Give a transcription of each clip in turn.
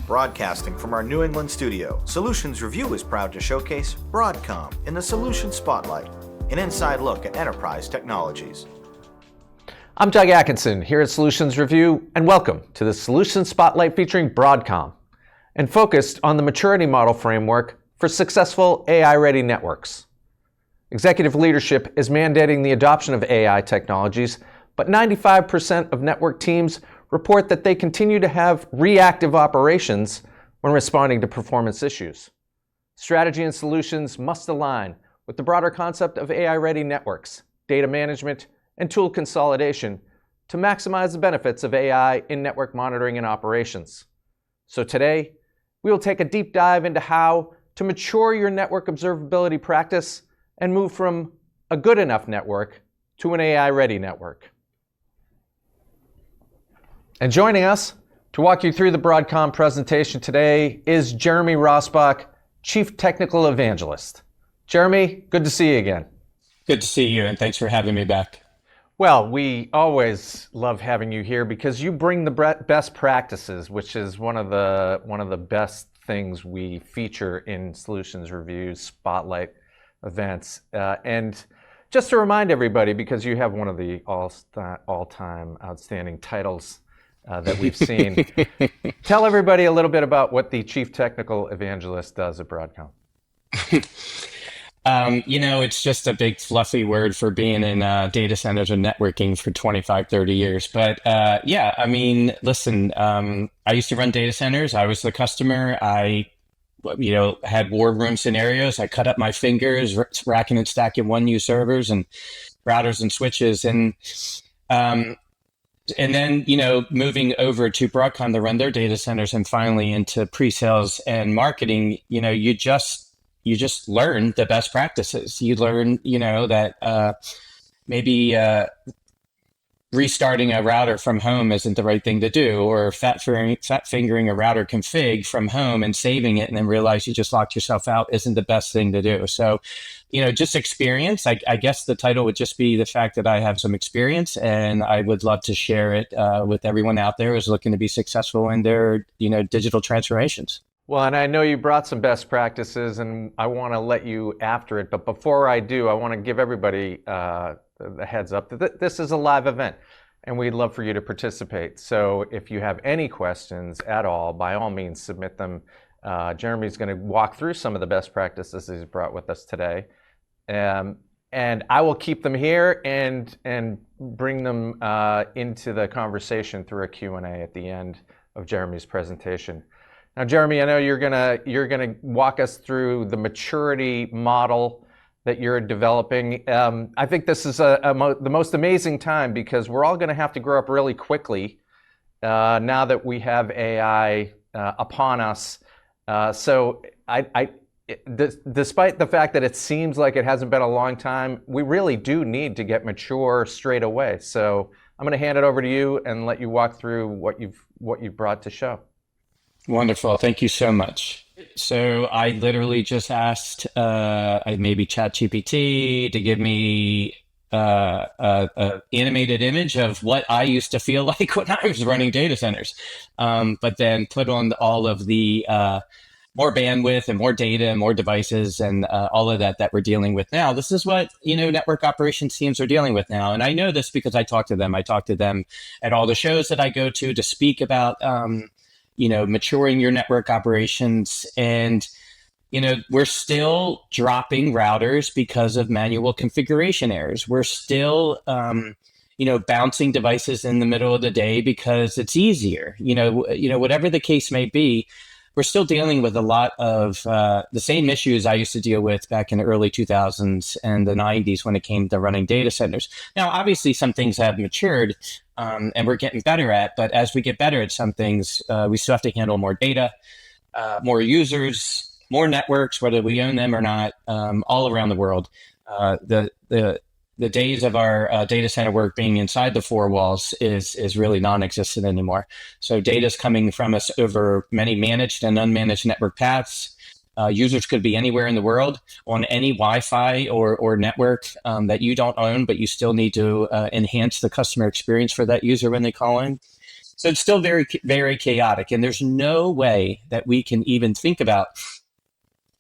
Broadcasting from our New England studio, Solutions Review is proud to showcase Broadcom in the Solution Spotlight, an inside look at enterprise technologies. I'm Doug Atkinson here at Solutions Review, and welcome to the Solution Spotlight featuring Broadcom, and focused on the maturity model framework for successful AI-ready networks. Executive leadership is mandating the adoption of AI technologies, but 95% of network teams report that they continue to have reactive operations when responding to performance issues. Strategy and solutions must align with the broader concept of AI-ready networks, data management, and tool consolidation to maximize the benefits of AI in network monitoring and operations. So today, we will take a deep dive into how to mature your network observability practice and move from a good enough network to an AI-ready network. And joining us to walk you through the Broadcom presentation today is Jeremy Rosbach, Chief Technical Evangelist. Jeremy, good to see you again. Good to see you, and thanks for having me back. Well, we always love having you here because you bring the best practices, which is one of the best things we feature in Solutions Reviews Spotlight events. And just to remind everybody, because you have one of the all-time outstanding titles that we've seen. Tell everybody a little bit about what the Chief Technical Evangelist does at Broadcom. It's just a big fluffy word for being in data centers and networking for 25, 30 years. But listen, I used to run data centers. I was the customer. I had war room scenarios. I cut up my fingers, racking and stacking 1U servers and routers and switches. And then, moving over to Broadcom to run their data centers and finally into pre-sales and marketing, you just learn the best practices. You learn, that maybe restarting a router from home isn't the right thing to do, or fat fingering a router config from home and saving it and then realize you just locked yourself out isn't the best thing to do. So, just experience. I guess the title would just be the fact that I have some experience, and I would love to share it with everyone out there who's looking to be successful in their, digital transformations. Well, and I know you brought some best practices, and I want to let you after it. But before I do, I want to give everybody the heads up that this is a live event, and we'd love for you to participate. So if you have any questions at all, by all means, submit them. Jeremy's going to walk through some of the best practices he's brought with us today. And I will keep them here and bring them into the conversation through a Q&A at the end of Jeremy's presentation. Now, Jeremy, I know you're gonna walk us through the maturity model that you're developing. I think this is the most amazing time because we're all going to have to grow up really quickly now that we have AI upon us. So despite the fact that it seems like it hasn't been a long time, we really do need to get mature straight away. So I'm going to hand it over to you and let you walk through what you've brought to show. Wonderful. Thank you so much. So I literally just asked maybe ChatGPT to give me an animated image of what I used to feel like when I was running data centers, but then put on all of the more bandwidth and more data and more devices and all of that we're dealing with now. This is what, network operations teams are dealing with now. And I know this because I talk to them. I talk to them at all the shows that I go to speak about maturing your network operations. And, we're still dropping routers because of manual configuration errors. We're still, bouncing devices in the middle of the day because it's easier, whatever the case may be. We're still dealing with a lot of the same issues I used to deal with back in the early 2000s and the 90s when it came to running data centers. Now, obviously, some things have matured and we're getting better at, but as we get better at some things, we still have to handle more data, more users, more networks, whether we own them or not, all around the world. The days of our data center work being inside the four walls is really non-existent anymore. So data is coming from us over many managed and unmanaged network paths. Users could be anywhere in the world on any Wi-Fi or network that you don't own, but you still need to enhance the customer experience for that user when they call in. So it's still very, very chaotic. And there's no way that we can even think about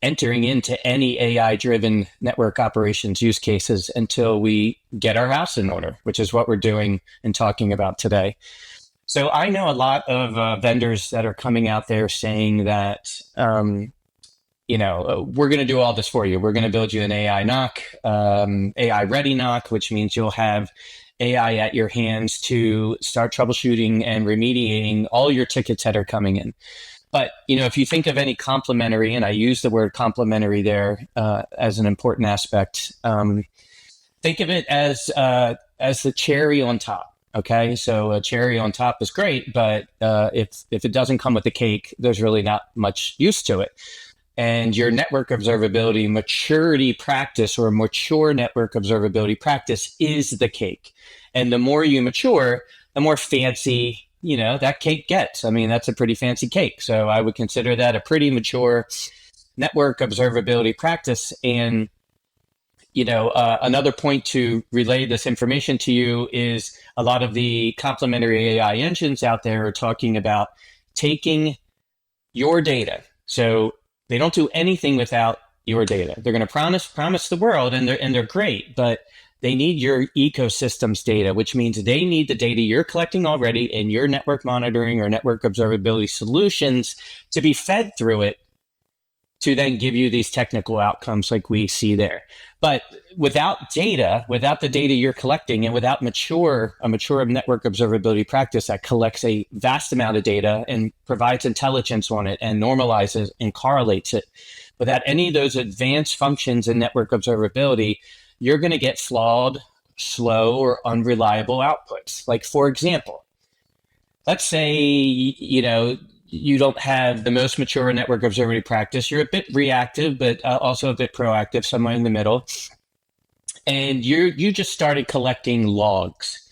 entering into any AI-driven network operations use cases until we get our house in order, which is what we're doing and talking about today. So I know a lot of vendors that are coming out there saying that, we're going to do all this for you. We're going to build you an AI NOC, AI ready NOC, which means you'll have AI at your hands to start troubleshooting and remediating all your tickets that are coming in. But, if you think of any complementary, and I use the word complementary there as an important aspect, think of it as the cherry on top. Okay, so a cherry on top is great, but if it doesn't come with the cake, there's really not much use to it. And your network observability maturity practice or mature network observability practice is the cake. And the more you mature, the more fancy, that cake gets. I mean, that's a pretty fancy cake. So I would consider that a pretty mature network observability practice. And, another point to relay this information to you is a lot of the complementary AI engines out there are talking about taking your data. So they don't do anything without your data. They're going to promise the world, and they're great, but they need your ecosystem's data, which means they need the data you're collecting already in your network monitoring or network observability solutions to be fed through it to then give you these technical outcomes like we see there. But without data, without the data you're collecting, and without a mature network observability practice that collects a vast amount of data and provides intelligence on it and normalizes and correlates it, without any of those advanced functions in network observability, you're going to get flawed, slow, or unreliable outputs. Like, for example, let's say, you don't have the most mature network observability practice. You're a bit reactive, but also a bit proactive, somewhere in the middle. And you just started collecting logs.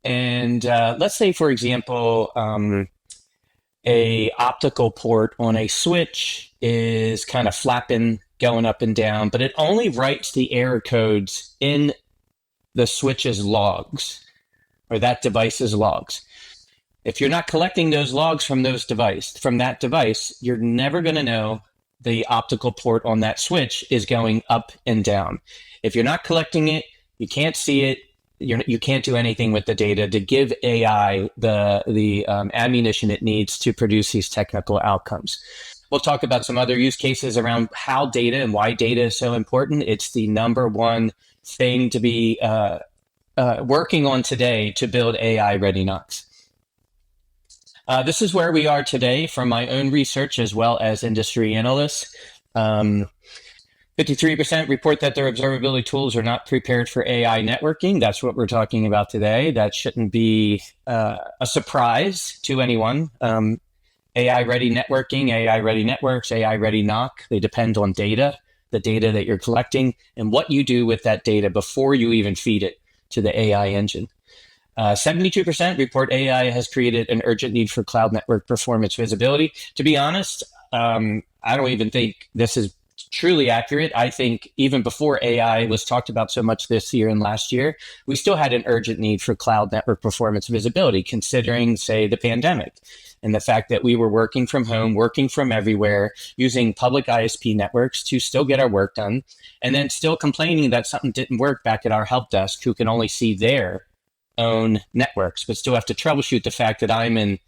And let's say, for example, a optical port on a switch is kind of flapping, going up and down, but it only writes the error codes in the switch's logs, or that device's logs. If you're not collecting those logs from that device, you're never going to know the optical port on that switch is going up and down. If you're not collecting it, you can't see it. You can't do anything with the data to give AI the ammunition it needs to produce these technical outcomes. We'll talk about some other use cases around how data and why data is so important. It's the number one thing to be working on today to build AI-ready NOCs. This is where we are today from my own research as well as industry analysts. 53% report that their observability tools are not prepared for AI networking. That's what we're talking about today. That shouldn't be a surprise to anyone. AI-ready networking, AI-ready networks, AI-ready NOC, they depend on data, the data that you're collecting, and what you do with that data before you even feed it to the AI engine. 72% report AI has created an urgent need for cloud network performance visibility. To be honest, I don't even think this is truly accurate. I think even before AI was talked about so much this year and last year, we still had an urgent need for cloud network performance visibility, considering, say, the pandemic and the fact that we were working from home, working from everywhere, using public ISP networks to still get our work done, and then still complaining that something didn't work back at our help desk, who can only see their own networks, but still have to troubleshoot the fact that I'm in,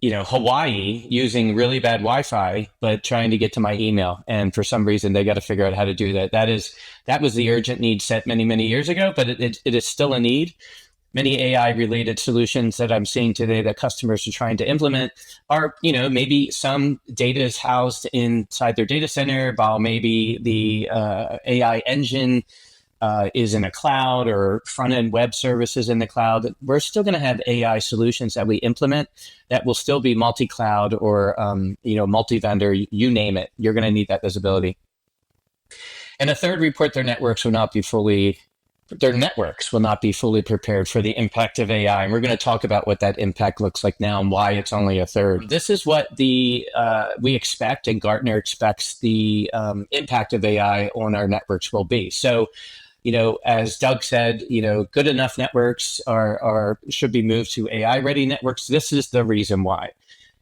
Hawaii using really bad Wi-Fi, but trying to get to my email. And for some reason, they got to figure out how to do that. That was the urgent need set many, many years ago, but it is still a need. Many AI-related solutions that I'm seeing today that customers are trying to implement are, maybe some data is housed inside their data center, while maybe the AI engine is in a cloud, or front-end web services in the cloud. We're still going to have AI solutions that we implement that will still be multi-cloud or multi-vendor, you name it. You're going to need that visibility. And a third report their networks will not be fully prepared for the impact of AI. And we're going to talk about what that impact looks like now and why it's only a third. This is what we expect, and Gartner expects the impact of AI on our networks will be. So, as Doug said, good enough networks should be moved to AI ready networks. This is the reason why.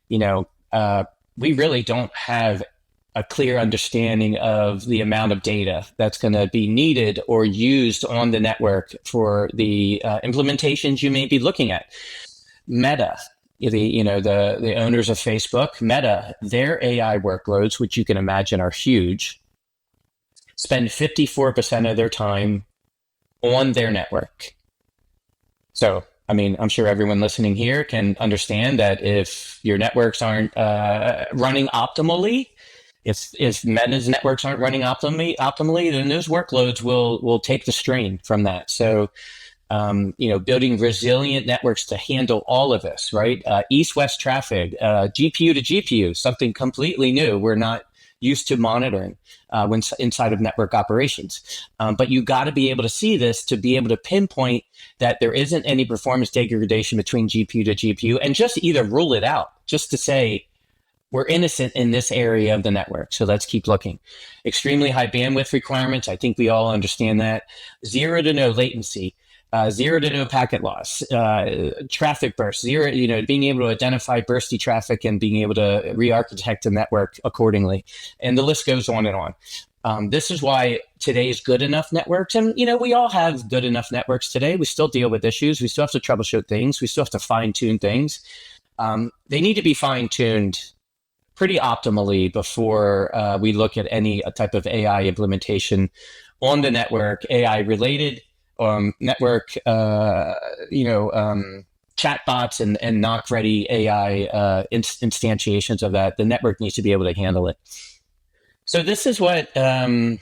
We really don't have a clear understanding of the amount of data that's going to be needed or used on the network for the implementations you may be looking at. Meta, the owners of Facebook, Meta, their AI workloads, which you can imagine are huge, spend 54% of their time on their network. So, I'm sure everyone listening here can understand that if your networks aren't running optimally, if Meta's networks aren't running optimally, then those workloads will take the strain from that. So, building resilient networks to handle all of this, right? East-west traffic, GPU to GPU, something completely new. We're not used to monitoring when inside of network operations. But you got to be able to see this to be able to pinpoint that there isn't any performance degradation between GPU to GPU, and just either rule it out, just to say, we're innocent in this area of the network, so let's keep looking. Extremely high bandwidth requirements. I think we all understand that. Zero to no latency. Zero to no packet loss, traffic bursts, zero, being able to identify bursty traffic and being able to re-architect the network accordingly. And the list goes on and on. This is why today's good enough networks, and we all have good enough networks today. We still deal with issues. We still have to troubleshoot things. We still have to fine tune things. They need to be fine tuned pretty optimally before we look at any type of AI implementation on the network, AI related. Network, chatbots and NOC ready AI instantiations of that. The network needs to be able to handle it. So this is what I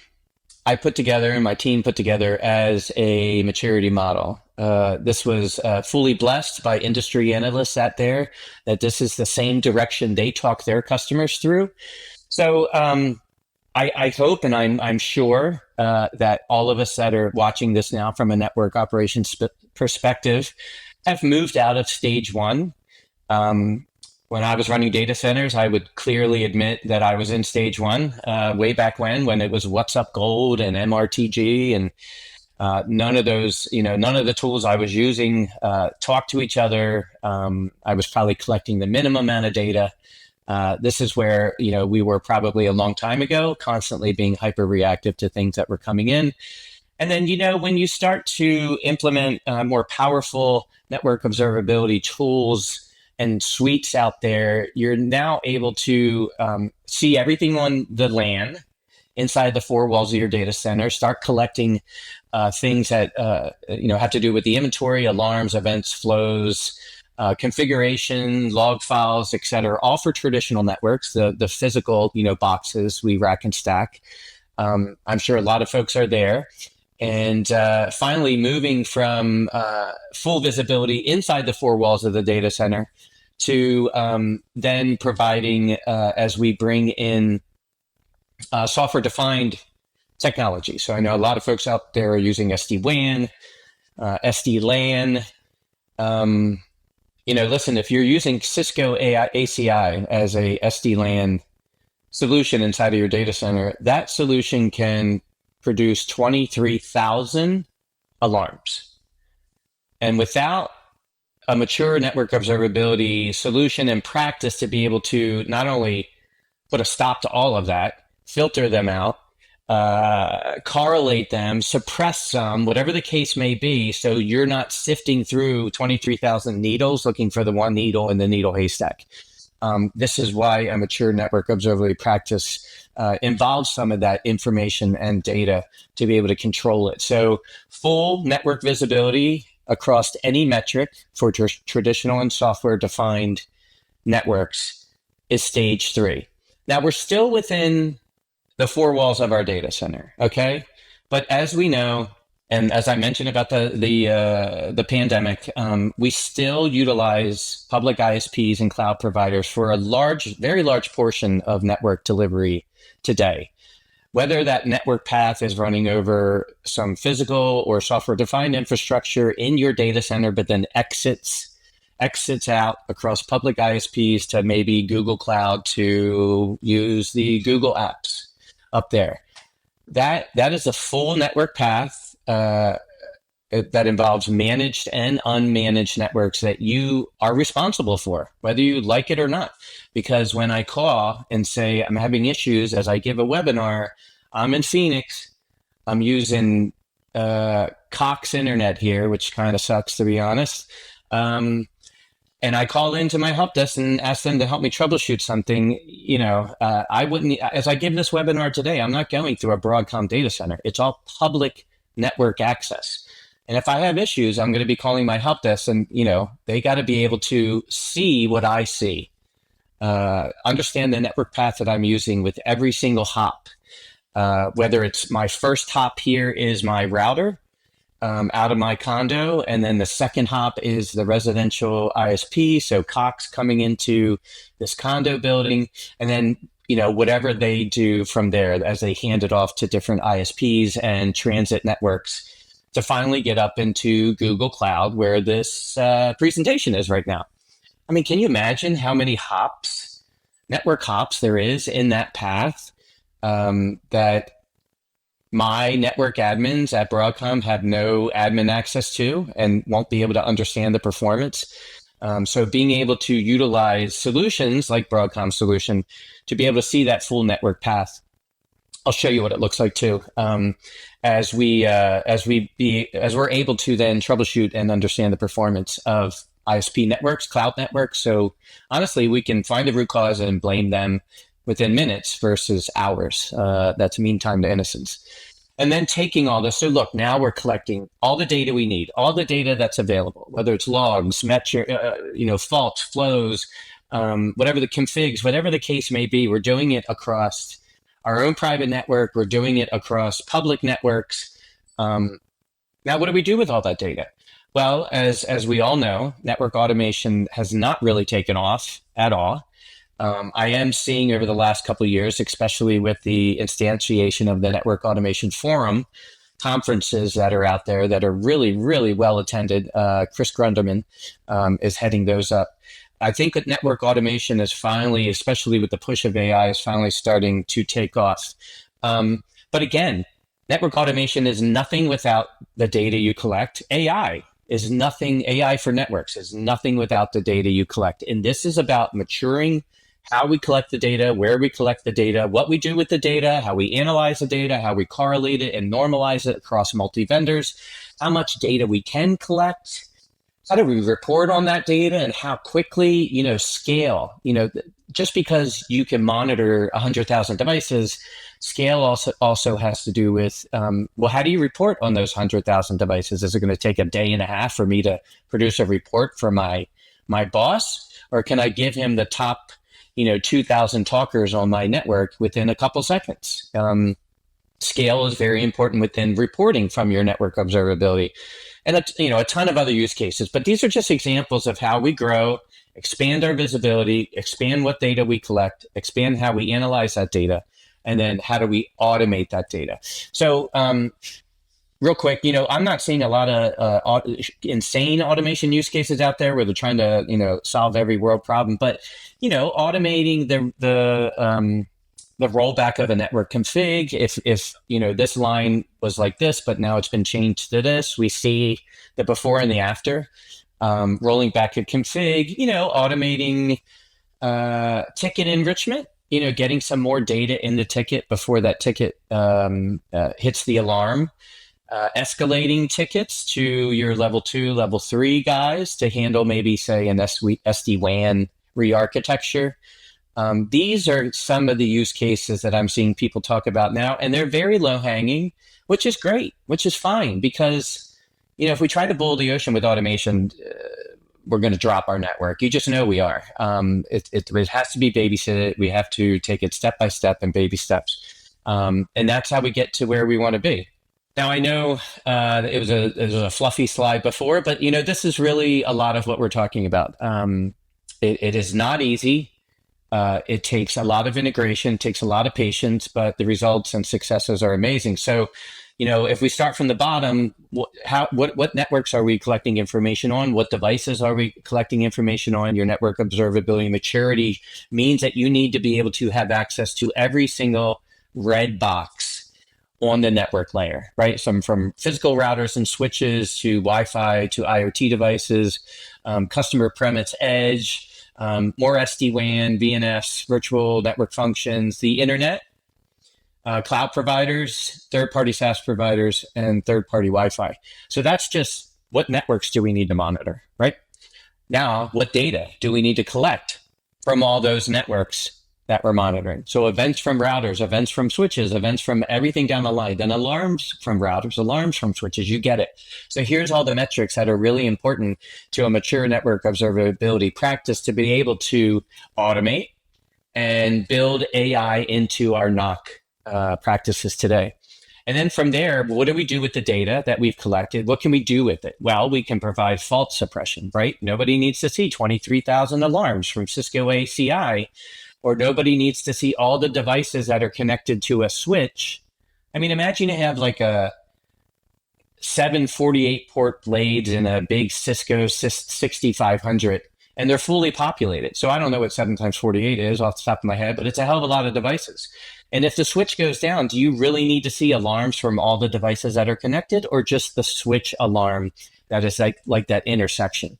put together and my team put together as a maturity model. This was fully blessed by industry analysts out there that this is the same direction they talk their customers through. So I hope, and I'm sure that all of us that are watching this now from a network operations perspective have moved out of stage one. When I was running data centers, I would clearly admit that I was in stage one way back when it was What's Up Gold and MRTG, and none of those, none of the tools I was using talk to each other. I was probably collecting the minimum amount of data. This is where, we were probably a long time ago, constantly being hyper-reactive to things that were coming in. And then, when you start to implement more powerful network observability tools and suites out there, you're now able to see everything on the LAN inside the four walls of your data center, start collecting things that, have to do with the inventory, alarms, events, flows, configuration, log files, et cetera, all for traditional networks, the physical, boxes we rack and stack. I'm sure a lot of folks are there. And finally, moving from full visibility inside the four walls of the data center to then providing, as we bring in software-defined technology. So I know a lot of folks out there are using SD-WAN, SD-LAN. Listen, if you're using Cisco ACI as a SD-LAN solution inside of your data center, that solution can produce 23,000 alarms. And without a mature network observability solution and practice to be able to not only put a stop to all of that, filter them out, correlate them, suppress some, whatever the case may be, so you're not sifting through 23,000 needles looking for the one needle in the needle haystack. This is why a mature network observability practice involves some of that information and data to be able to control it. So full network visibility across any metric for traditional and software-defined networks is stage 3. Now, we're still within the four walls of our data center, okay? But as we know, and as I mentioned about the pandemic, we still utilize public ISPs and cloud providers for a very large portion of network delivery today. Whether that network path is running over some physical or software-defined infrastructure in your data center, but then exits out across public ISPs to maybe Google Cloud to use the Google apps up there. That is a full network path that involves managed and unmanaged networks that you are responsible for, whether you like it or not. Because when I call and say I'm having issues as I give a webinar, I'm in Phoenix, I'm using Cox Internet here, which kind of sucks, to be honest. And I call into my help desk and ask them to help me troubleshoot something. I wouldn't, as I give this webinar today, I'm not going through a Broadcom data center. It's all public network access. And if I have issues, I'm going to be calling my help desk, and they got to be able to see what I see, understand the network path that I'm using with every single hop. Whether it's my first hop here is my router out of my condo, and then the second hop is the residential ISP, so Cox coming into this condo building, and then whatever they do from there as they hand it off to different ISPs and transit networks to finally get up into Google Cloud, where this presentation is right now. I mean, can you imagine how many hops, network hops there is in that path that my network admins at Broadcom have no admin access to and won't be able to understand the performance? So being able to utilize solutions like Broadcom solution to be able to see that full network path. I'll show you what it looks like too. As we're able to then troubleshoot and understand the performance of ISP networks, cloud networks. So honestly, we can find the root cause and blame them within minutes versus hours. That's mean time to innocence. And then taking all this. So look, now we're collecting all the data we need, all the data that's available, whether it's logs, metric, faults, flows, whatever the configs, whatever the case may be. We're doing it across our own private network. We're doing it across public networks. Now, what do we do with all that data? Well, as we all know, network automation has not really taken off at all. I am seeing over the last couple of years, especially with the instantiation of the Network Automation Forum conferences that are out there that are really, really well attended. Chris Grunderman is heading those up. I think that network automation is finally, especially with the push of AI, is finally starting to take off. But again, network automation is nothing without the data you collect. AI is nothing, AI for networks is nothing without the data you collect. And this is about maturing how we collect the data, where we collect the data, what we do with the data, how we analyze the data, how we correlate it and normalize it across multi-vendors, how much data we can collect, how do we report on that data, and how quickly, scale. Just because you can monitor 100,000 devices, scale also has to do with, how do you report on those 100,000 devices? Is it going to take a day and a half for me to produce a report for my boss? Or can I give him the top 2,000 talkers on my network within a couple seconds? Scale is very important within reporting from your network observability, and a ton of other use cases. But these are just examples of how we grow, expand our visibility, expand what data we collect, expand how we analyze that data, and then how do we automate that data. So real quick, I'm not seeing a lot of insane automation use cases out there where they're trying to, solve every world problem. But, automating the rollback of a network config, if this line was like this, but now it's been changed to this, we see the before and the after. Rolling back a config, automating ticket enrichment, getting some more data in the ticket before that ticket hits the alarm. Escalating tickets to your level 2, level 3 guys to handle maybe, say, an SD-WAN re-architecture. These are some of the use cases that I'm seeing people talk about now, and they're very low-hanging, which is great, which is fine, because, if we try to boil the ocean with automation, we're going to drop our network. You just know we are. It has to be babysitted. We have to take it step by step and baby steps. And that's how we get to where we want to be. Now, I know it was a fluffy slide before, but this is really a lot of what we're talking about. It is not easy. It takes a lot of integration, takes a lot of patience, but the results and successes are amazing. So, if we start from the bottom, what networks are we collecting information on? What devices are we collecting information on? Your network observability maturity means that you need to be able to have access to every single red box on the network layer, right? Some from physical routers and switches to Wi-Fi to IoT devices, customer premise edge, more SD-WAN, VNFs, virtual network functions, the internet, cloud providers, third-party SaaS providers, and third-party Wi-Fi. So that's just what networks do we need to monitor, right? Now, what data do we need to collect from all those networks that we're monitoring? So events from routers, events from switches, events from everything down the line, then alarms from routers, alarms from switches, you get it. So here's all the metrics that are really important to a mature network observability practice to be able to automate and build AI into our NOC practices today. And then from there, what do we do with the data that we've collected? What can we do with it? Well, we can provide fault suppression, right? Nobody needs to see 23,000 alarms from Cisco ACI, or nobody needs to see all the devices that are connected to a switch. I mean, imagine you have like a 748 port blades in a big Cisco 6500, and they're fully populated. So I don't know what 7 times 48 is off the top of my head, but it's a hell of a lot of devices. And if the switch goes down, do you really need to see alarms from all the devices that are connected, or just the switch alarm that is like that intersection?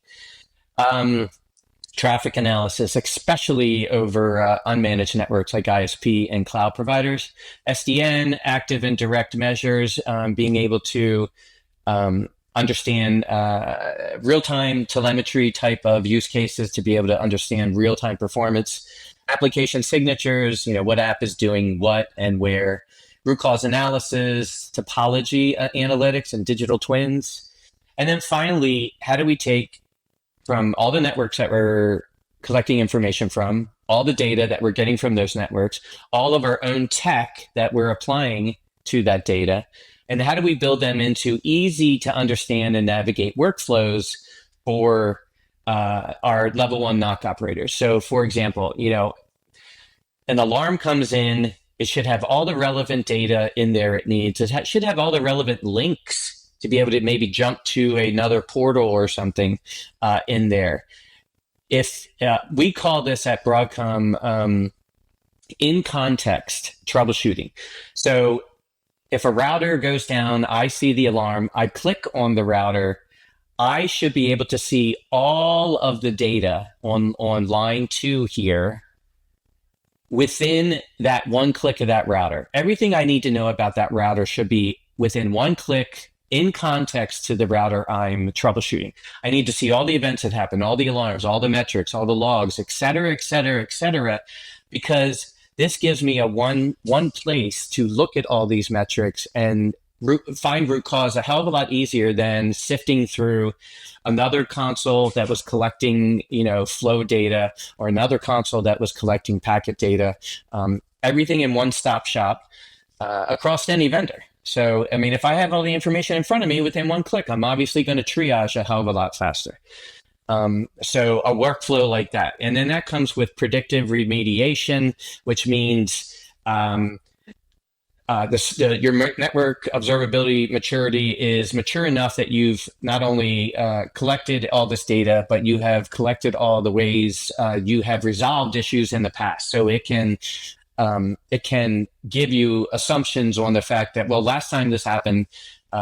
Traffic analysis, especially over unmanaged networks like ISP and cloud providers. SDN, active and direct measures, being able to understand real-time telemetry type of use cases to be able to understand real-time performance. Application signatures, what app is doing what and where. Root cause analysis, topology analytics, and digital twins. And then finally, how do we take from all the networks that we're collecting information from, all the data that we're getting from those networks, all of our own tech that we're applying to that data, and how do we build them into easy to understand and navigate workflows for our level 1 NOC operators? So for example, an alarm comes in, it should have all the relevant data in there it needs. It should have all the relevant links to be able to maybe jump to another portal or something in there. If we call this at Broadcom in context troubleshooting. So if a router goes down, I see the alarm, I click on the router, I should be able to see all of the data on line 2 here within that one click of that router. Everything I need to know about that router should be within one click in context to the router I'm troubleshooting. I need to see all the events that happen, all the alarms, all the metrics, all the logs, et cetera, because this gives me a one place to look at all these metrics and find root cause a hell of a lot easier than sifting through another console that was collecting, flow data, or another console that was collecting packet data. Everything in one-stop shop across any vendor. So, I mean, if I have all the information in front of me within one click, I'm obviously going to triage a hell of a lot faster. So a workflow like that. And then that comes with predictive remediation, which means your network observability maturity is mature enough that you've not only collected all this data, but you have collected all the ways you have resolved issues in the past. So it can give you assumptions on the fact that, well, last time this happened,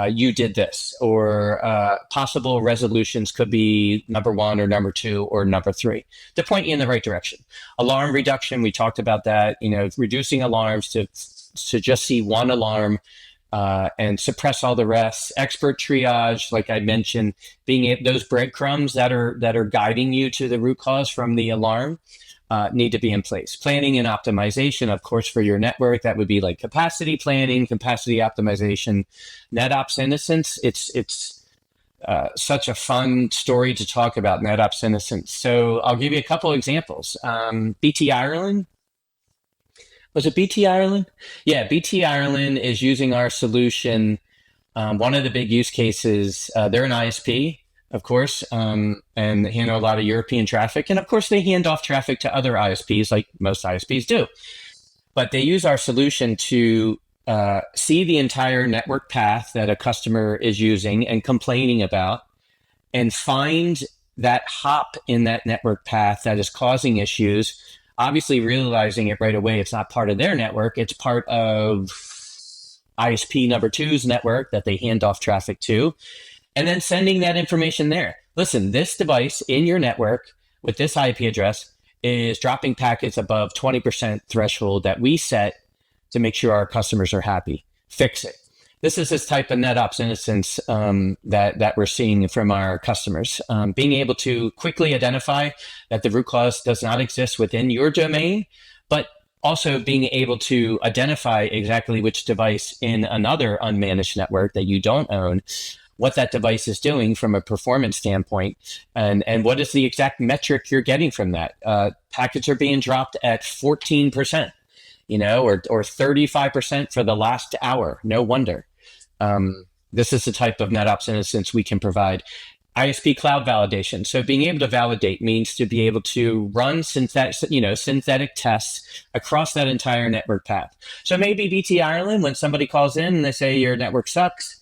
you did this, or possible resolutions could be number 1 or number 2 or number 3 to point you in the right direction. Alarm reduction, we talked about that, reducing alarms to just see one alarm and suppress all the rest. Expert triage, like I mentioned, being those breadcrumbs that are guiding you to the root cause from the alarm need to be in place. Planning and optimization, of course, for your network, that would be like capacity planning, capacity optimization, NetOps innocence. It's such a fun story to talk about, NetOps innocence. So I'll give you a couple examples. BT Ireland. Was it BT Ireland? Yeah, BT Ireland is using our solution. One of the big use cases, they're an ISP, of course, and they handle a lot of European traffic. And of course, they hand off traffic to other ISPs like most ISPs do. But they use our solution to see the entire network path that a customer is using and complaining about, and find that hop in that network path that is causing issues. Obviously realizing it right away, it's not part of their network, it's part of ISP number two's network that they hand off traffic to, and then sending that information there. Listen, this device in your network with this IP address is dropping packets above 20% threshold that we set to make sure our customers are happy. Fix it. This is this type of NetOps innocence that we're seeing from our customers. Being able to quickly identify that the root cause does not exist within your domain, but also being able to identify exactly which device in another unmanaged network that you don't own, what that device is doing from a performance standpoint, and what is the exact metric you're getting from that. Packets are being dropped at 14%, or 35% for the last hour. No wonder. This is the type of NetOps innocence we can provide. ISP cloud validation. So being able to validate means to be able to run synthetic tests across that entire network path. So maybe BT Ireland, when somebody calls in and they say your network sucks,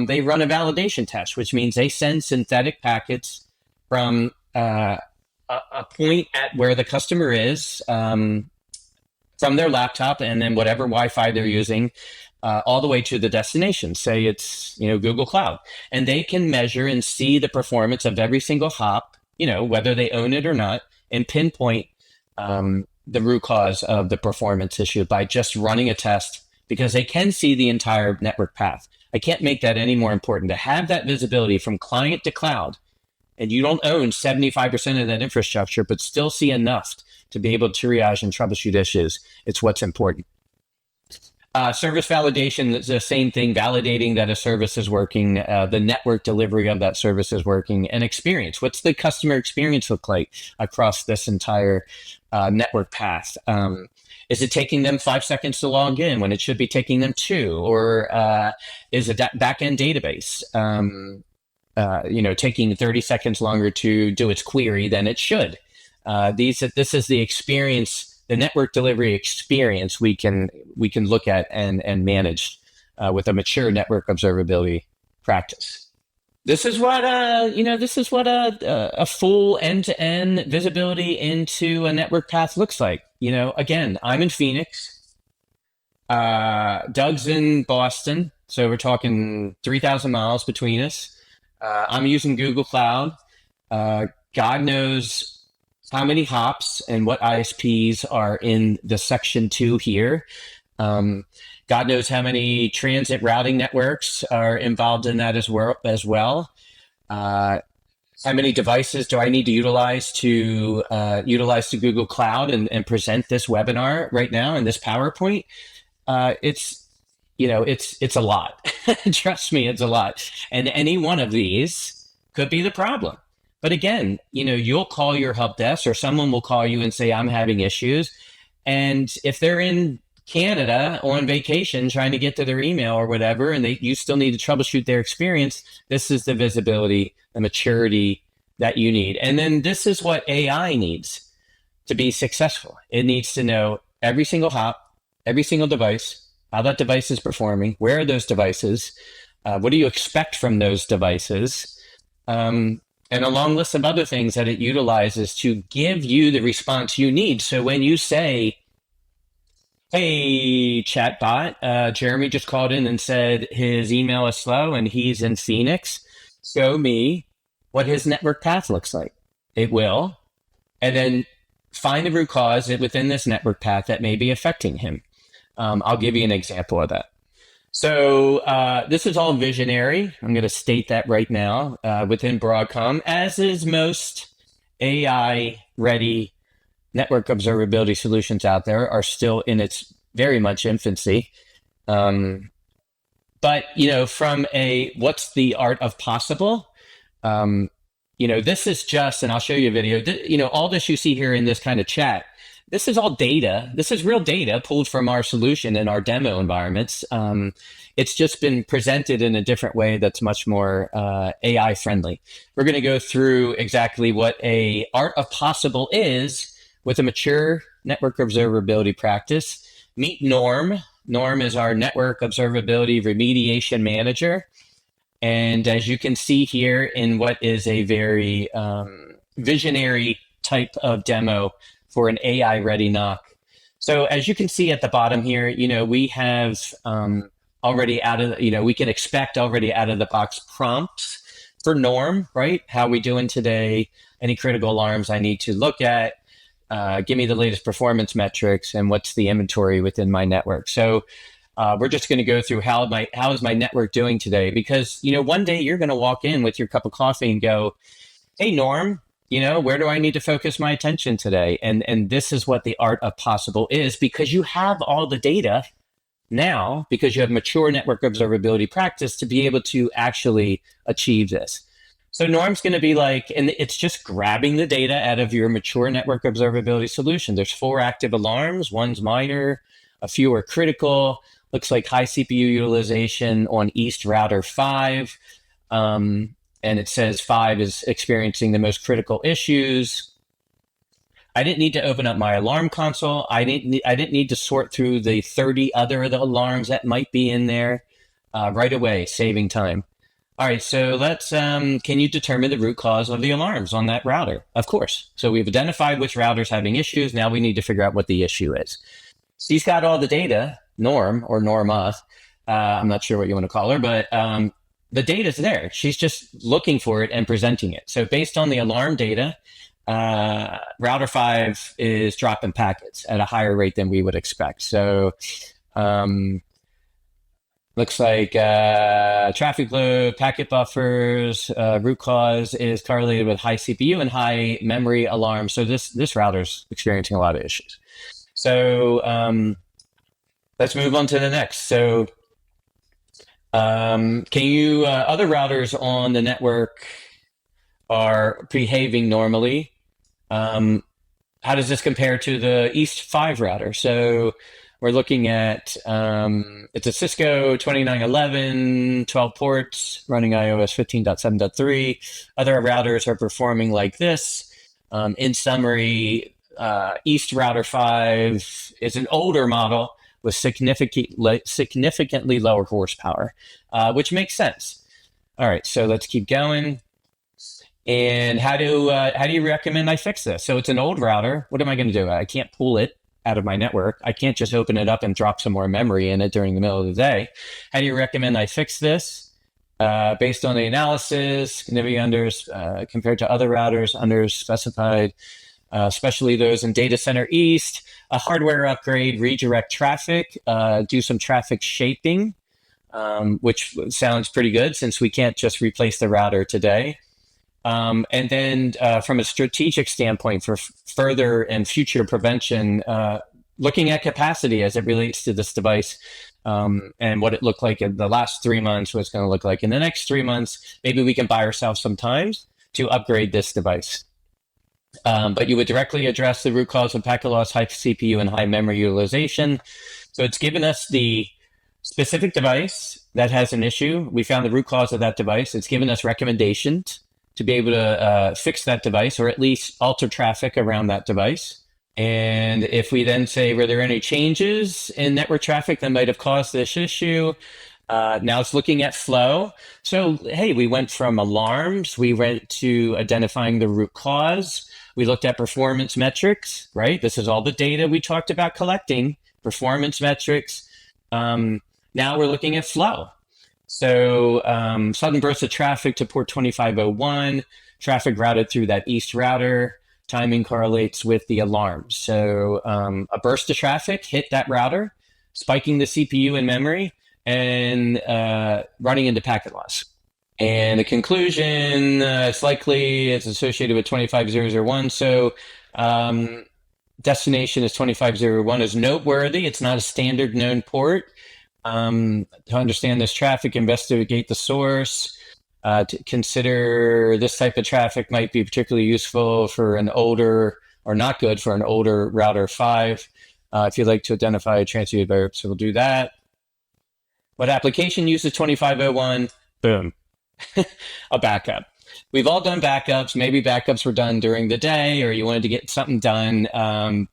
they run a validation test, which means they send synthetic packets from a point at where the customer is from their laptop, and then whatever Wi-Fi they're using, all the way to the destination. Say it's Google Cloud, and they can measure and see the performance of every single hop, whether they own it or not, and pinpoint the root cause of the performance issue by just running a test, because they can see the entire network path. I can't make that any more important. To have that visibility from client to cloud, and you don't own 75% of that infrastructure, but still see enough to be able to triage and troubleshoot issues, it's what's important. Service validation is the same thing, validating that a service is working, the network delivery of that service is working, and experience. What's the customer experience look like across this entire network path? Is it taking them 5 seconds to log in when it should be taking them 2? Or is a backend database taking 30 seconds longer to do its query than it should? This is the experience, the network delivery experience we can look at and manage with a mature network observability practice. This is what a full end-to-end visibility into a network path looks like. Again, I'm in Phoenix. Doug's in Boston, so we're talking 3,000 miles between us. I'm using Google Cloud. God knows how many hops and what ISPs are in the section 2 here. God knows how many transit routing networks are involved in that as well. How many devices do I need to utilize to Google Cloud and present this webinar right now in this PowerPoint? It's a lot. Trust me, it's a lot. And any one of these could be the problem. But again, you'll call your help desk, or someone will call you and say, I'm having issues. And if they're in Canada on vacation trying to get to their email or whatever, and you still need to troubleshoot their experience, this is the visibility, the maturity that you need. And then this is what AI needs to be successful. It needs to know every single hop, every single device, how that device is performing, where are those devices, what do you expect from those devices, and a long list of other things that it utilizes to give you the response you need. So when you say, hey, chatbot, Jeremy just called in and said his email is slow and he's in Phoenix, show me what his network path looks like. It will. And then find the root cause within this network path that may be affecting him. I'll give you an example of that. So this is all visionary. I'm going to state that right now within Broadcom, as is most AI-ready network observability solutions out there are still in its very much infancy. But, from what's the art of possible, this is just, and I'll show you a video, all this you see here in this kind of chat, this is all data. This is real data pulled from our solution in our demo environments. It's just been presented in a different way that's much more AI friendly. We're going to go through exactly what a art of possible is with a mature network observability practice. Meet Norm. Norm is our network observability remediation manager. And as you can see here in what is a very visionary type of demo for an AI ready NOC. So as you can see at the bottom here, we have already we can expect already out of the box prompts for Norm, right? How we doing today? Any critical alarms I need to look at? Give me the latest performance metrics and what's the inventory within my network. So we're just going to go through how is my network doing today? Because, one day you're going to walk in with your cup of coffee and go, hey, Norm, where do I need to focus my attention today? And this is what the art of possible is, because you have all the data now, because you have mature network observability practice to be able to actually achieve this. So Norm's going to be like, and it's just grabbing the data out of your mature network observability solution. There's 4 active alarms, one's minor, a few are critical. Looks like high CPU utilization on East Router 5. And it says 5 is experiencing the most critical issues. I didn't need to open up my alarm console. I didn't need to sort through the 30 other alarms that might be in there right away, saving time. All right, so let's, can you determine the root cause of the alarms on that router? Of course. So we've identified which router's having issues. Now we need to figure out what the issue is. She's got all the data, Norm or Norma. I'm not sure what you want to call her, but the data's there. She's just looking for it and presenting it. So based on the alarm data, Router 5 is dropping packets at a higher rate than we would expect. So looks like traffic load, packet buffers, root cause is correlated with high CPU and high memory alarms. So this router's experiencing a lot of issues. So let's move on to the next. So can you, other routers on the network are behaving normally. How does this compare to the East 5 router? So we're looking at, it's a Cisco 2911, 12 ports, running iOS 15.7.3. Other routers are performing like this. In summary, East Router 5 is an older model with significantly lower horsepower, which makes sense. All right, so let's keep going. And how do you recommend I fix this? So it's an old router. What am I going to do? I can't pull it out of my network. I can't just open it up and drop some more memory in it during the middle of the day. How do you recommend I fix this? Based on the analysis, going to be compared to other routers, under specified, especially those in Data Center East, a hardware upgrade, redirect traffic, do some traffic shaping, which sounds pretty good since we can't just replace the router today. And then from a strategic standpoint for further and future prevention, looking at capacity as it relates to this device, and what it looked like in the last 3 months, what it's going to look like in the next 3 months. Maybe we can buy ourselves some time to upgrade this device. But you would directly address the root cause of packet loss, high CPU, and high memory utilization. So it's given us the specific device that has an issue. We found the root cause of that device. It's given us recommendations to be able to fix that device, or at least alter traffic around that device. And if we then say, were there any changes in network traffic that might have caused this issue? Now it's looking at flow. So, hey, we went from alarms, we went to identifying the root cause. We looked at performance metrics, right? This is all the data we talked about collecting, performance metrics. Now we're looking at flow. So sudden burst of traffic to port 2501, traffic routed through that East router, timing correlates with the alarms. So a burst of traffic hit that router, spiking the CPU and memory, and running into packet loss. And the conclusion, it's likely it's associated with 25001. So destination is 2501 is noteworthy. It's not a standard known port. To understand this traffic, investigate the source, to consider this type of traffic might be particularly useful for an older, or not good for an older router 5. If you'd like to identify a transient variable, so we'll do that. What application uses 2501? Boom, a backup. We've all done backups. Maybe backups were done during the day, or you wanted to get something done.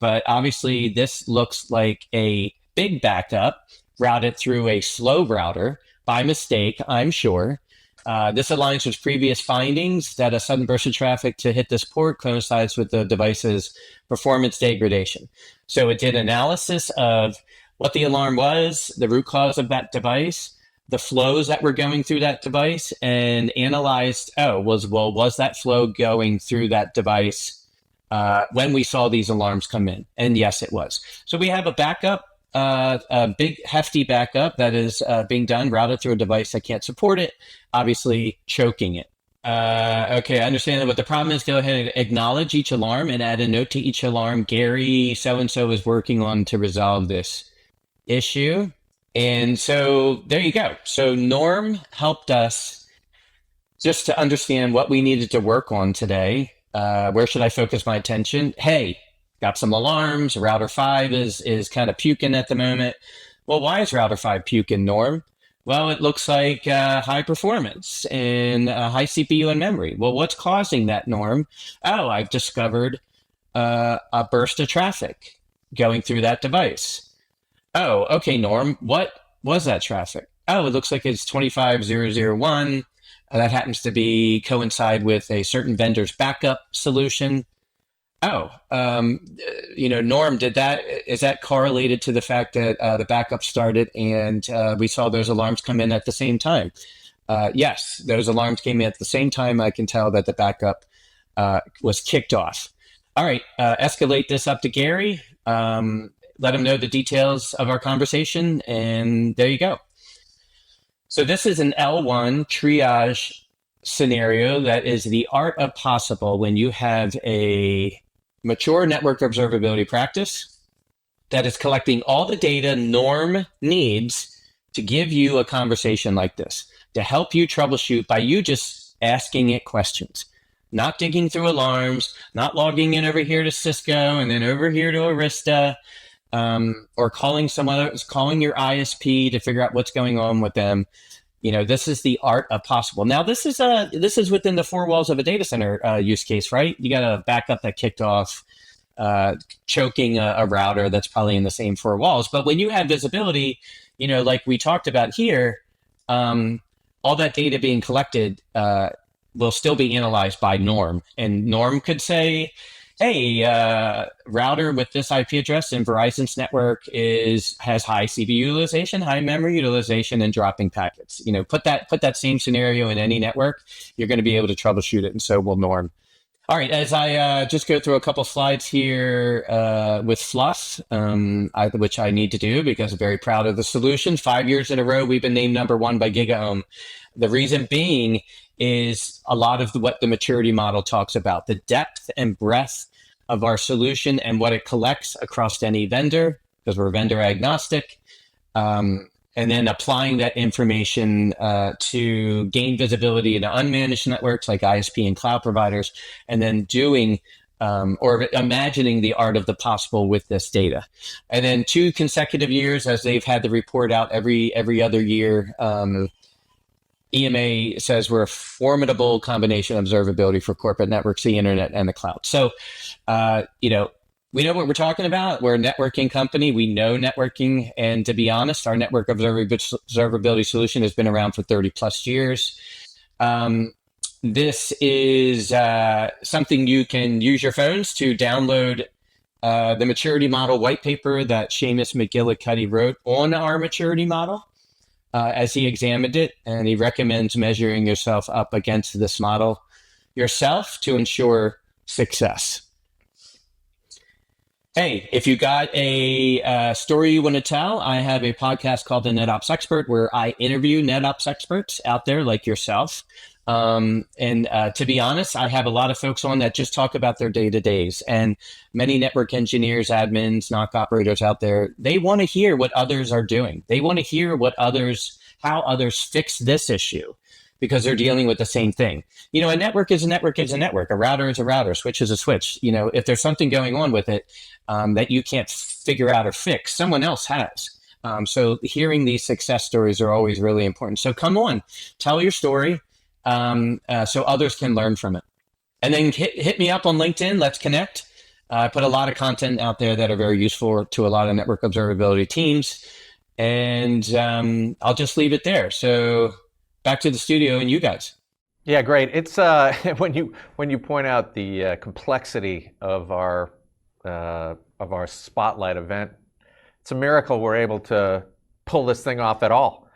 But obviously this looks like a big backup routed through a slow router by mistake, I'm sure. This aligns with previous findings that a sudden burst of traffic to hit this port coincides with the device's performance degradation. So it did analysis of what the alarm was, the root cause of that device, the flows that were going through that device, and analyzed, was that flow going through that device when we saw these alarms come in? And yes, it was. So we have a backup, a big hefty backup that is being done, routed through a device that can't support it, obviously choking it. Okay, I understand what the problem is. Go ahead and acknowledge each alarm and add a note to each alarm. Gary so-and-so is working on to resolve this issue. And so there you go. So Norm helped us just to understand what we needed to work on today. Where should I focus my attention? Hey, got some alarms. Router 5 is kind of puking at the moment. Well, why is router 5 puking, Norm? Well, it looks like high performance and high CPU and memory. Well, what's causing that, Norm? Oh, I've discovered a burst of traffic going through that device. Oh, okay, Norm, what was that traffic? Oh, it looks like it's 25001. That happens to coincide with a certain vendor's backup solution. Oh, Norm, is that correlated to the fact that the backup started and we saw those alarms come in at the same time? Yes, those alarms came in at the same time. I can tell that the backup was kicked off. All right, escalate this up to Gary. Let him know the details of our conversation, and there you go. So this is an L1 triage scenario that is the art of possible when you have a mature network observability practice that is collecting all the data Norm needs to give you a conversation like this, to help you troubleshoot by you just asking it questions, not digging through alarms, not logging in over here to Cisco and then over here to Arista, or calling your ISP to figure out what's going on with them. This is the art of possible. Now, this is within the four walls of a data center use case, right? You got a backup that kicked off, choking a router that's probably in the same four walls. But when you have visibility, like we talked about here, all that data being collected will still be analyzed by Norm. And Norm could say, hey, router with this IP address in Verizon's network has high CPU utilization, high memory utilization, and dropping packets. Put that same scenario in any network, you're going to be able to troubleshoot it, and so will Norm. All right, as I just go through a couple slides here with Fluff, which I need to do because I'm very proud of the solution. 5 years in a row, we've been named #1 by GigaOM. The reason being is a lot of what the maturity model talks about, the depth and breadth of our solution and what it collects across any vendor, because we're vendor agnostic, and then applying that information to gain visibility into unmanaged networks like ISP and cloud providers, and then doing or imagining the art of the possible with this data. And then 2 consecutive years, as they've had the report out every other year, EMA says we're a formidable combination of observability for corporate networks, the internet, and the cloud. So, we know what we're talking about. We're a networking company. We know networking. And to be honest, our network observability solution has been around for 30 plus years. This is something you can use your phones to download the maturity model white paper that Seamus McGillicuddy wrote on our maturity model. As he examined it, and he recommends measuring yourself up against this model yourself to ensure success. Hey, if you got a story you want to tell, I have a podcast called The NetOps Expert where I interview NetOps experts out there like yourself. And to be honest, I have a lot of folks on that just talk about their day-to-days, and many network engineers, admins, NOC operators out there, they want to hear what others are doing. They want to hear how others fix this issue because they're dealing with the same thing. A network is a network is a network. A router is a router. A switch is a switch. If there's something going on with it that you can't figure out or fix, someone else has. So hearing these success stories are always really important. So come on, tell your story. So others can learn from it. And then hit me up on LinkedIn. Let's connect. I put a lot of content out there that are very useful to a lot of network observability teams. And I'll just leave it there. So back to the studio and you guys. Yeah, great. It's when you point out the complexity of our spotlight event, it's a miracle we're able to pull this thing off at all.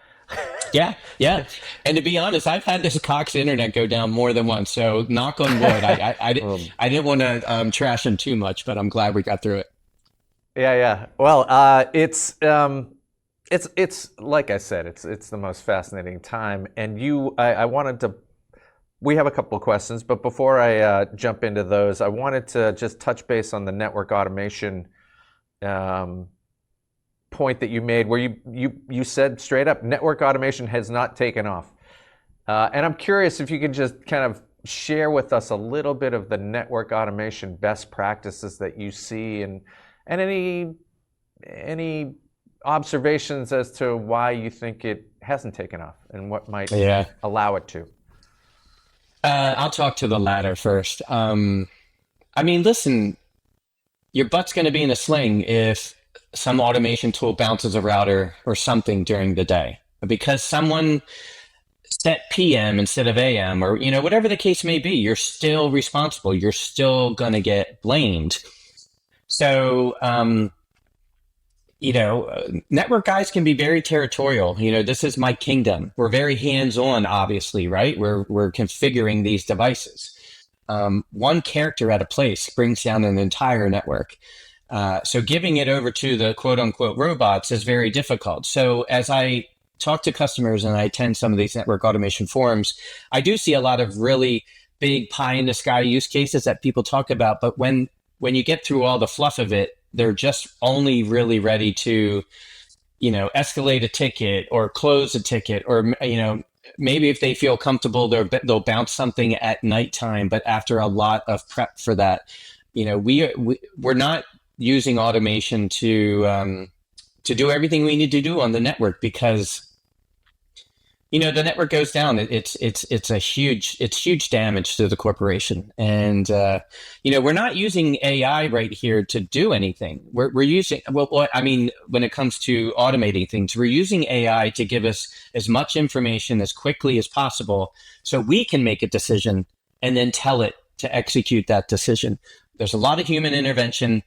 Yeah, yeah. And to be honest, I've had this Cox internet go down more than once. So knock on wood. I didn't want to trash him too much, but I'm glad we got through it. Yeah. Well, it's like I said, it's the most fascinating time. And I wanted to. We have a couple of questions, but before I jump into those, I wanted to just touch base on the network automation point that you made, where you said straight up, network automation has not taken off. And I'm curious if you could just kind of share with us a little bit of the network automation best practices that you see, and any observations as to why you think it hasn't taken off and what might allow it to. I'll talk to the latter first. I mean, listen, your butt's going to be in a sling if some automation tool bounces a router or something during the day, because someone set PM instead of AM, or whatever the case may be. You're still responsible. You're still going to get blamed. So network guys can be very territorial. This is my kingdom. We're very hands-on, obviously, right? We're configuring these devices. One character at a place brings down an entire network. So giving it over to the quote unquote robots is very difficult. So as I talk to customers and I attend some of these network automation forums, I do see a lot of really big pie in the sky use cases that people talk about. But when you get through all the fluff of it, they're just only really ready to, escalate a ticket or close a ticket, or, maybe if they feel comfortable, they'll bounce something at nighttime. But after a lot of prep for that, we're not using automation to do everything we need to do on the network, because the network goes down. It's huge damage to the corporation. And we're not using AI right here to do anything. We're using when it comes to automating things, we're using AI to give us as much information as quickly as possible so we can make a decision and then tell it to execute that decision. There's a lot of human intervention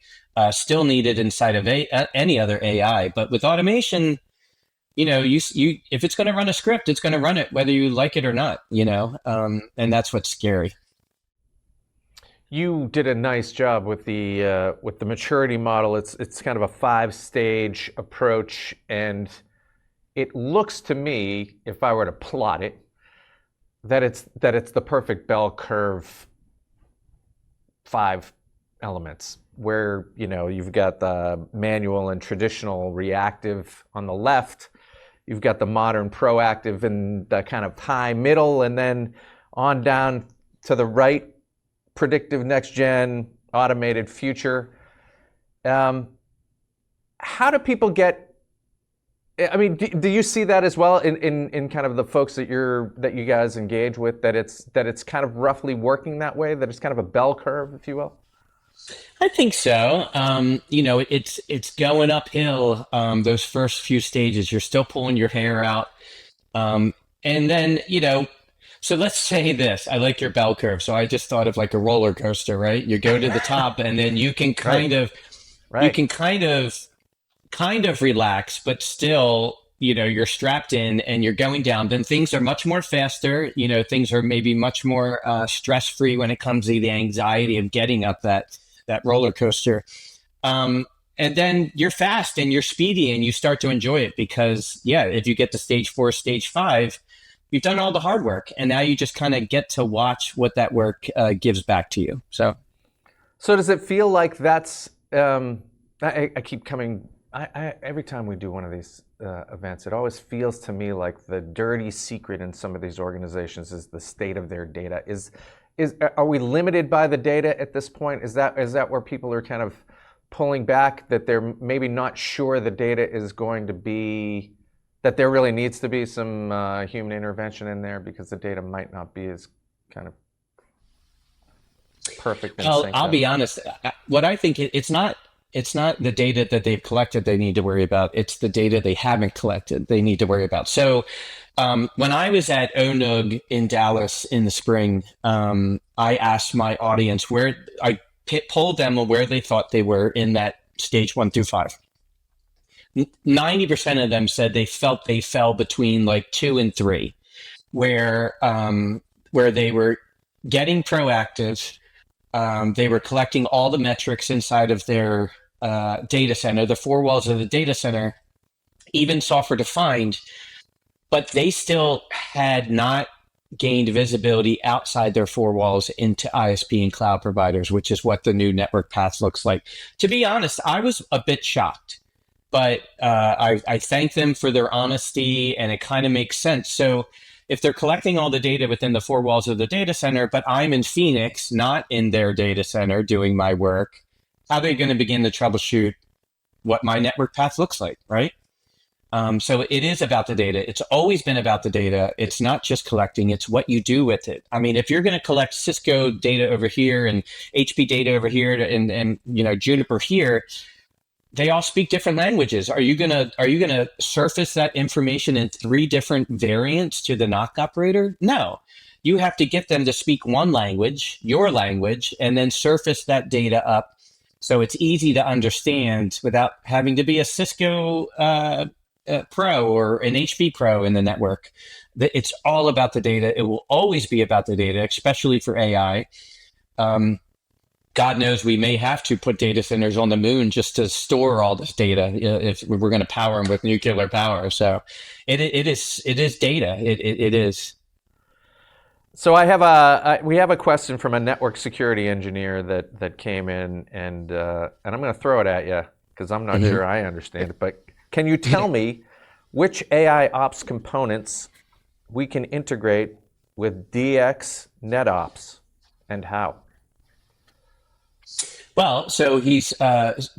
still needed inside of any other AI, but with automation, if it's going to run a script, it's going to run it whether you like it or not, and that's what's scary. You did a nice job with the maturity model. It's kind of a 5-stage approach, and it looks to me, if I were to plot it, that it's the perfect bell curve. 5 elements where you've got the manual and traditional reactive on the left, you've got the modern proactive and the kind of high middle, and then on down to the right, predictive next gen, automated future. How do people get? I mean, do you see that as well in kind of the folks that you guys engage with, that it's kind of roughly working that way, that it's kind of a bell curve, if you will? I think so. It's going uphill. Those first few stages, you're still pulling your hair out. And then, so let's say this, I like your bell curve. So I just thought of like a roller coaster, right? You go to the top and then you can kind of relax, but still, you're strapped in and you're going down. Then things are much more faster. Things are maybe much more stress-free when it comes to the anxiety of getting up that roller coaster. And then you're fast and you're speedy and you start to enjoy it, because if you get to stage 4, stage 5, you've done all the hard work, and now you just kind of get to watch what that work gives back to you. So does it feel like that's, I keep coming, every time we do one of these events, it always feels to me like the dirty secret in some of these organizations is the state of their data. Are we limited by the data at this point? Is that where people are kind of pulling back, that they're maybe not sure the data is going to be, that there really needs to be some human intervention in there because the data might not be as kind of perfect and synced I'll up? be honest. What I think, it's not the data that they've collected they need to worry about. It's the data they haven't collected they need to worry about. So when I was at ONUG in Dallas in the spring, I asked my audience I polled them on where they thought they were in that stage 1 through 5. 90% of them said they felt they fell between like 2 and 3, where they were getting proactive. They were collecting all the metrics inside of their data center, the four walls of the data center, even software defined, but they still had not gained visibility outside their four walls into ISP and cloud providers, which is what the new network path looks like. To be honest, I was a bit shocked, but I thank them for their honesty, and it kind of makes sense. So if they're collecting all the data within the four walls of the data center, but I'm in Phoenix, not in their data center doing my work, how are they going to begin to troubleshoot what my network path looks like, right? So it is about the data. It's always been about the data. It's not just collecting, it's what you do with it. I mean, if you're going to collect Cisco data over here and HP data over here and Juniper here, they all speak different languages. Are you gonna surface that information in 3 different variants to the NOC operator? No. You have to get them to speak one language, your language, and then surface that data up so it's easy to understand without having to be a Cisco pro or an HP pro in the network. It's all about the data. It will always be about the data, especially for AI. God knows we may have to put data centers on the moon just to store all this data if we're going to power them with nuclear power. So it is data. It is. So we have a question from a network security engineer that came in, and I'm going to throw it at you because I'm not sure I understand it. But can you tell me which AI ops components we can integrate with DX NetOps and how? Well, so he's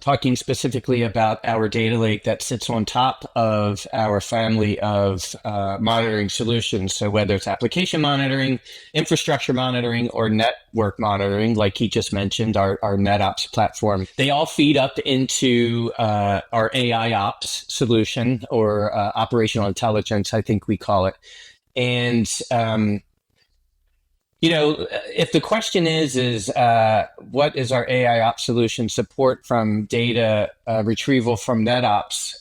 talking specifically about our data lake that sits on top of our family of monitoring solutions. So whether it's application monitoring, infrastructure monitoring, or network monitoring, like he just mentioned, our NetOps platform, they all feed up into our AI ops solution, or operational intelligence, I think we call it. And if the question is what is our AI ops solution support from data retrieval from NetOps?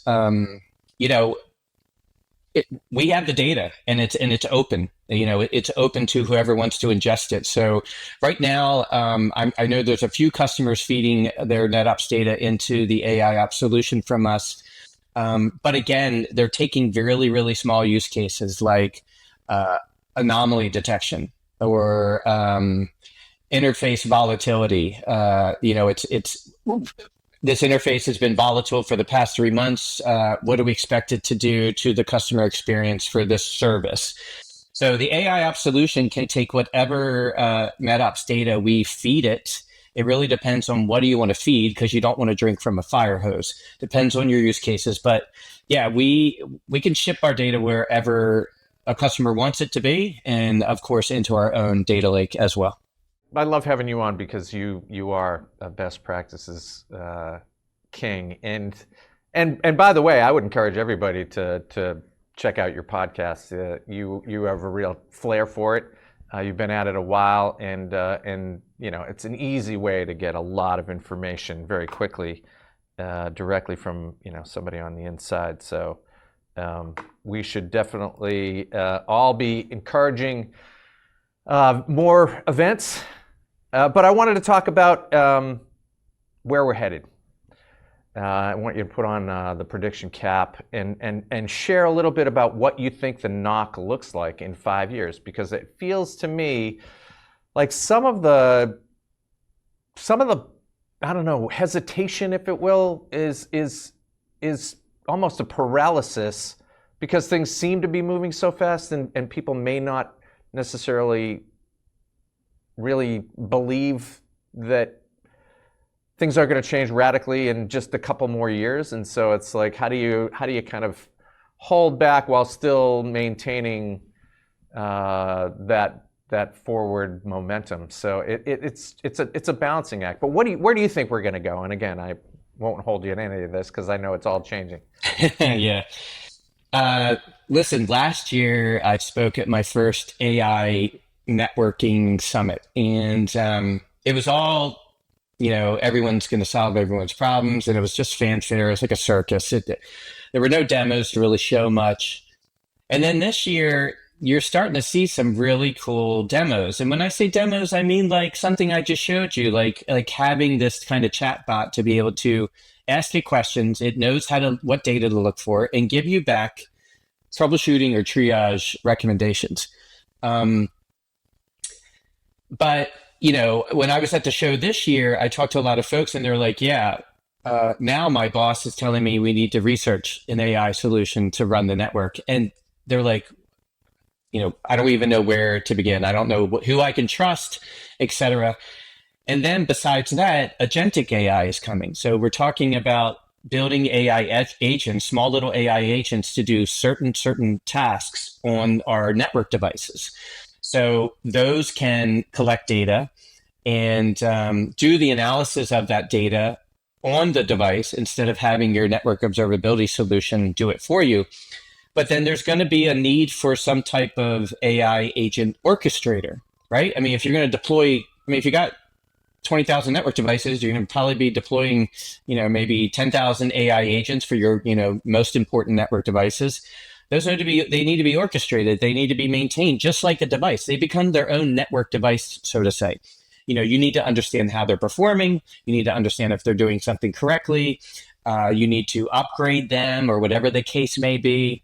We have the data, and it's open. It's open to whoever wants to ingest it. So right now, I know there's a few customers feeding their NetOps data into the AI ops solution from us. But again, they're taking really, really small use cases like anomaly detection, or interface volatility. It's this interface has been volatile for the past 3 months. What do we expect it to do to the customer experience for this service? So the AI ops solution can take whatever NetOps data we feed it. It really depends on what do you want to feed, because you don't want to drink from a fire hose. Depends on your use cases. But yeah, we can ship our data wherever a customer wants it to be, and of course into our own data lake as well. I love having you on because you are a best practices king, and by the way, I would encourage everybody to check out your podcast. You have a real flair for it. You've been at it a while, and it's an easy way to get a lot of information very quickly, directly from somebody on the inside. So. We should definitely all be encouraging more events. But I wanted to talk about where we're headed. I want you to put on the prediction cap and share a little bit about what you think the NOC looks like in 5 years, because it feels to me like some of the I don't know, hesitation, if it will, is almost a paralysis, because things seem to be moving so fast, and people may not necessarily really believe that things are going to change radically in just a couple more years. And so it's like, how do you kind of hold back while still maintaining that forward momentum? So it's a balancing act. But where do you think we're going to go? And again, I won't hold you in any of this because I know it's all changing. Yeah. Listen, last year I spoke at my first AI networking summit, and it was all everyone's going to solve everyone's problems. And it was just fanfare. It was like a circus. There were no demos to really show much. And then this year, you're starting to see some really cool demos. And when I say demos, I mean like something I just showed you, like having this kind of chat bot to be able to ask it questions. It knows what data to look for and give you back troubleshooting or triage recommendations. But when I was at the show this year, I talked to a lot of folks and they're like, yeah, now my boss is telling me we need to research an AI solution to run the network. And they're like, I don't even know where to begin. I don't know who I can trust, etc. And then besides that, agentic AI is coming. So we're talking about building AI agents, small little AI agents to do certain tasks on our network devices. So those can collect data and do the analysis of that data on the device instead of having your network observability solution do it for you. But then there's going to be a need for some type of AI agent orchestrator, right? I mean, if you're going to deploy, if you got 20,000 network devices, you're going to probably be deploying, maybe 10,000 AI agents for your, most important network devices. They need to be orchestrated. They need to be maintained just like a device. They become their own network device, so to say. You need to understand how they're performing. You need to understand if they're doing something correctly. You need to upgrade them or whatever the case may be.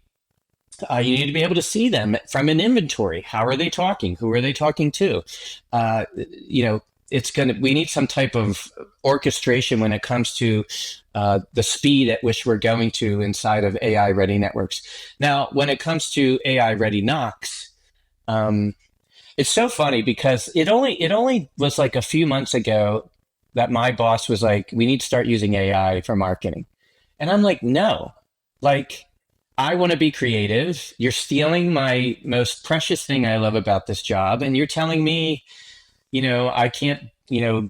You need to be able to see them from an inventory. How are they talking? Who are they talking to? We need some type of orchestration when it comes to the speed at which we're going to inside of AI ready networks. Now, when it comes to AI ready NOCs, it's so funny because it only was like a few months ago that my boss was like, we need to start using AI for marketing. And I'm like, no, I want to be creative. You're stealing my most precious thing I love about this job. And you're telling me, I can't,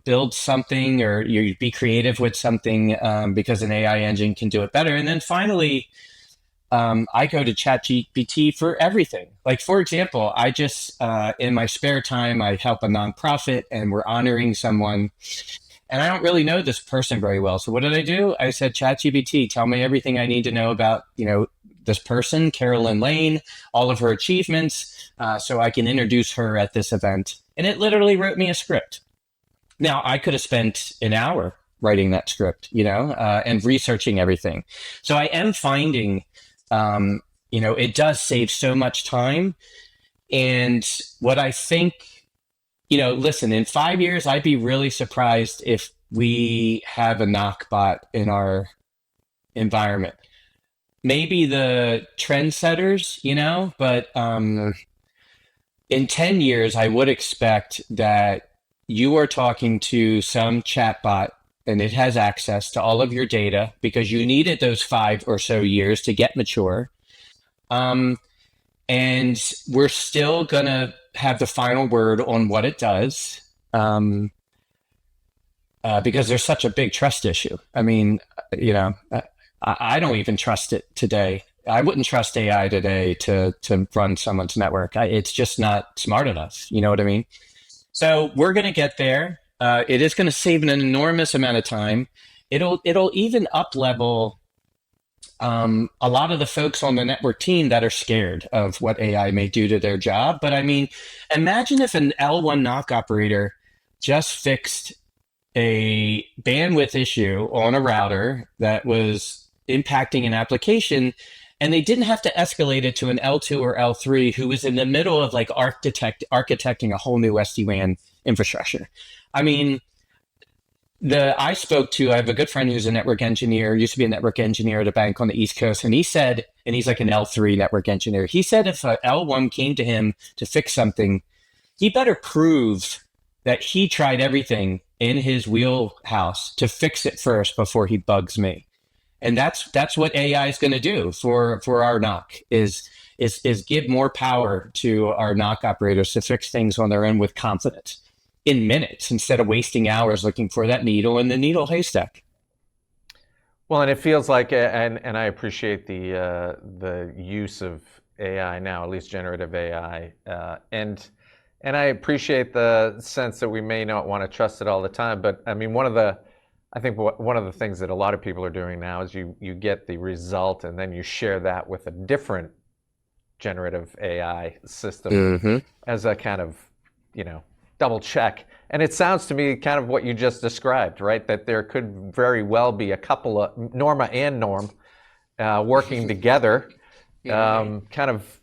build something or you be creative with something because an AI engine can do it better. And then finally, I go to ChatGPT for everything. Like, for example, I just, in my spare time, I help a nonprofit and we're honoring someone. And I don't really know this person very well. So what did I do? I said, ChatGPT, tell me everything I need to know about, this person, Carolyn Lane, all of her achievements, so I can introduce her at this event. And it literally wrote me a script. Now, I could have spent an hour writing that script, and researching everything. So I am finding, it does save so much time. And what I think, listen, in 5 years, I'd be really surprised if we have a knock bot in our environment. Maybe the trendsetters, but in 10 years, I would expect that you are talking to some chatbot and it has access to all of your data because you needed those 5 or so years to get mature. And we're still going to have the final word on what it does because there's such a big trust issue. I mean, I don't even trust it today. I wouldn't trust AI today to run someone's network. It's just not smart enough. You know what I mean? So we're going to get there. It is going to save an enormous amount of time. It'll even up level a lot of the folks on the network team that are scared of what AI may do to their job. But I mean, imagine if an L1 NOC operator just fixed a bandwidth issue on a router that was impacting an application, and they didn't have to escalate it to an L2 or L3 who was in the middle of architecting a whole new SD-WAN infrastructure. I mean, I have a good friend who's a network engineer, used to be a network engineer at a bank on the East Coast, and he said, and he's like an L3 network engineer, he said if a L1 came to him to fix something, he better prove that he tried everything in his wheelhouse to fix it first before he bugs me. And that's what AI is going to do for our NOC is give more power to our NOC operators to fix things on their own with confidence in minutes instead of wasting hours looking for that needle in the needle haystack. Well, and it feels like, and I appreciate the use of AI now, at least generative AI, and And I appreciate the sense that we may not want to trust it all the time, but I mean, one of the things that a lot of people are doing now is you get the result and then you share that with a different generative AI system as a kind of, double check. And it sounds to me kind of what you just described, right? That there could very well be a couple of Norma and Norm working together. Kind of,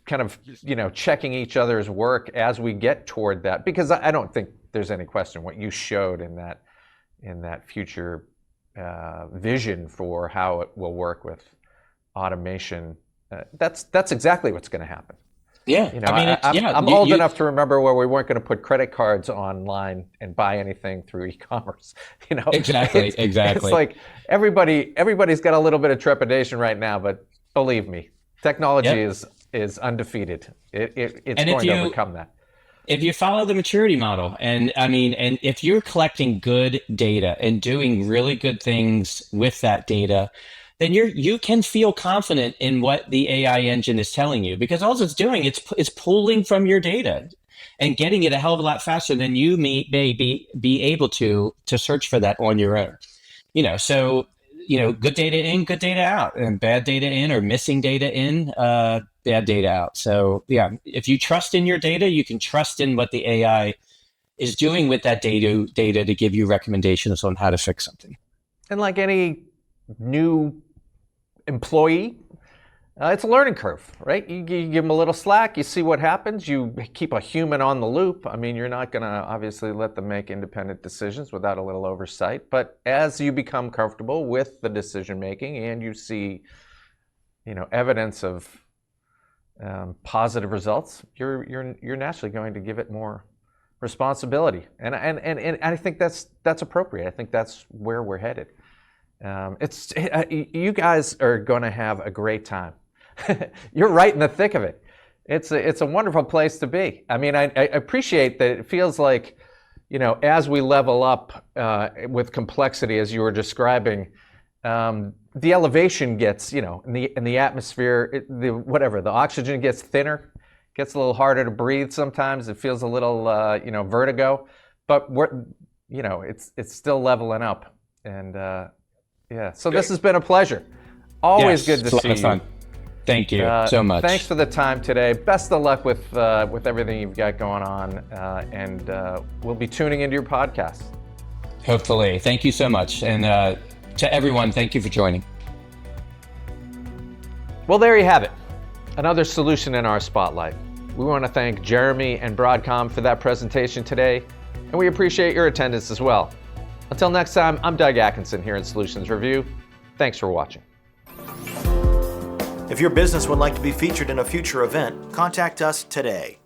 checking each other's work as we get toward that, because I don't think there's any question what you showed in that future vision for how it will work with automation. That's exactly what's going to happen. Yeah, I'm old enough to remember where we weren't going to put credit cards online and buy anything through e-commerce. Exactly. It's like everybody's got a little bit of trepidation right now, but believe me. Technology is undefeated. It's going to overcome that. If you follow the maturity model, and if you're collecting good data and doing really good things with that data, then you can feel confident in what the AI engine is telling you, because all it's doing, it's pulling from your data and getting it a hell of a lot faster than you may be able to search for that on your own. So. Good data in, good data out, and bad data in or missing data in, bad data out. So yeah, if you trust in your data, you can trust in what the AI is doing with that data to give you recommendations on how to fix something. And like any new employee, it's a learning curve, right? You give them a little slack, you see what happens, you keep a human on the loop. I mean, you're not going to obviously let them make independent decisions without a little oversight. But as you become comfortable with the decision making and you see, evidence of positive results, you're naturally going to give it more responsibility. And I think that's appropriate. I think that's where we're headed. You guys are going to have a great time. You're right in the thick of it. It's a wonderful place to be. I mean, I appreciate that it feels like, as we level up with complexity, as you were describing, the elevation gets, in the atmosphere, the oxygen gets thinner, gets a little harder to breathe sometimes. It feels a little, vertigo, but it's still leveling up. And so this has been a pleasure. Always good to see you. Fun. Thank you so much. Thanks for the time today. Best of luck with everything you've got going on, and we'll be tuning into your podcast. Hopefully. Thank you so much. And to everyone, thank you for joining. Well, there you have it. Another solution in our spotlight. We want to thank Jeremy and Broadcom for that presentation today, and we appreciate your attendance as well. Until next time, I'm Doug Atkinson here in Solutions Review. Thanks for watching. If your business would like to be featured in a future event, contact us today.